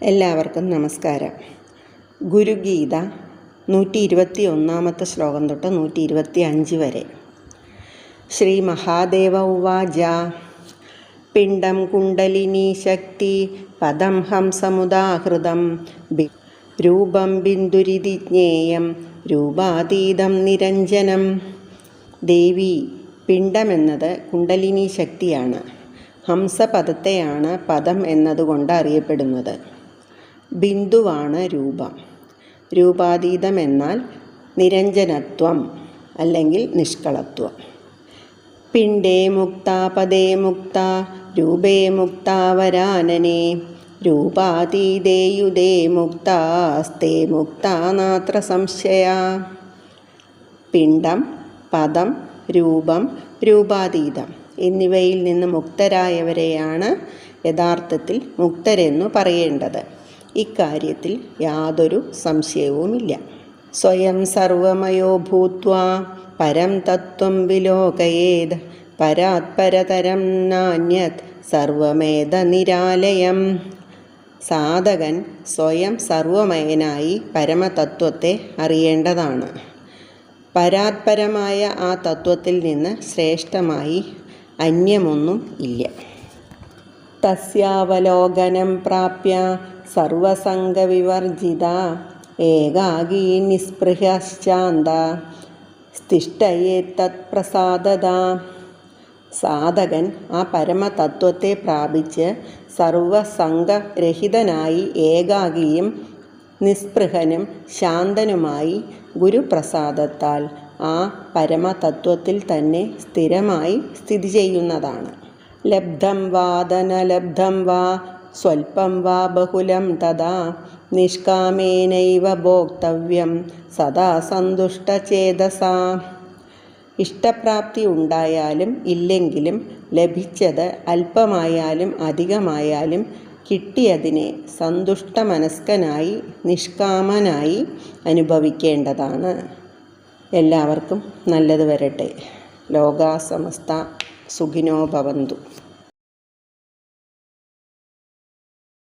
എല്ലാവർക്കും നമസ്കാരം. ഗുരുഗീത 121 ശ്ലോകം തൊട്ട് 125 വരെ. ശ്രീ മഹാദേവ ഉവാച പിണ്ഡം കുണ്ടലിനീ ശക്തി പദം ഹംസമുദാഹൃതം രൂപം ബിന്ദുരിതി ജ്ഞേയം രൂപാതീതം നിരഞ്ജനം. ദേവി, പിണ്ഡമെന്നത് കുണ്ടലിനി ശക്തിയാണ്. ഹംസപദത്തെയാണ് പദം എന്നതുകൊണ്ട് അറിയപ്പെടുന്നത്. ബിന്ദുവാണ് രൂപം. രൂപാതീതം എന്നാൽ നിരഞ്ജനത്വം അല്ലെങ്കിൽ നിഷ്കളത്വം. പിണ്ഡേ മുക്ത പദേ മുക്ത രൂപേ മുക്ത വരാനനെ രൂപാതീതേ യുദേ മുക്താസ്തേ മുക്ത നാത്ര സംശയ. പിണ്ഡം, പദം, രൂപം, രൂപാതീതം എന്നിവയിൽ നിന്ന് മുക്തരായവരെയാണ് യഥാർത്ഥത്തിൽ മുക്തരെന്നു പറയേണ്ടത്. ഇക്കാര്യത്തിൽ യാതൊരു സംശയവുമില്ല. സ്വയം സർവമയോ ഭൂത്വാ പരം തത്വം വിലോകയേത് പരാത്പരതരം നാന്യത് സർവമേധ നിരാലയം. സാധകൻ സ്വയം സർവമയനായി പരമതത്വത്തെ അറിയേണ്ടതാണ്. പരാത്പരമായ ആ തത്വത്തിൽ നിന്ന് ശ്രേഷ്ഠമായി അന്യമൊന്നും ഇല്ല. തസ്യാവലോകനം പ്രാപ്യ സർവസംഗവിവർജിത ഏകാകീ നിസ്പൃഹശ്ചാന്ത തിഷ്ഠയേത്തത് പ്രസാദത. സാധകൻ ആ പരമതത്വത്തെ പ്രാപിച്ച് സർവസംഗരഹിതനായി ഏകാകിയും നിസ്പൃഹനും ശാന്തനുമായി ഗുരുപ്രസാദത്താൽ ആ പരമതത്വത്തിൽ തന്നെ സ്ഥിരമായി സ്ഥിതി ചെയ്യുന്നതാണ്. ലബ്ധം വാ ധനലബ്ധം വാ സ്വൽപം വാ ബഹുലം തഥാ നിഷ്കാമേനൈവ ഭോക്തവ്യം സദാ സന്തുഷ്ടചേതസാ. ഇഷ്ടപ്രാപ്തി ഉണ്ടായാലും ഇല്ലെങ്കിലും ലഭിച്ചത് അല്പമായാലും അധികമായാലും കിട്ടിയതിനെ സന്തുഷ്ടമനസ്കനായി നിഷ്കാമനായി അനുഭവിക്കേണ്ടതാണ്. എല്ലാവർക്കും നല്ലത് വരട്ടെ. ലോകാ സമസ്ത സുഖിനോ ഭവന്തു.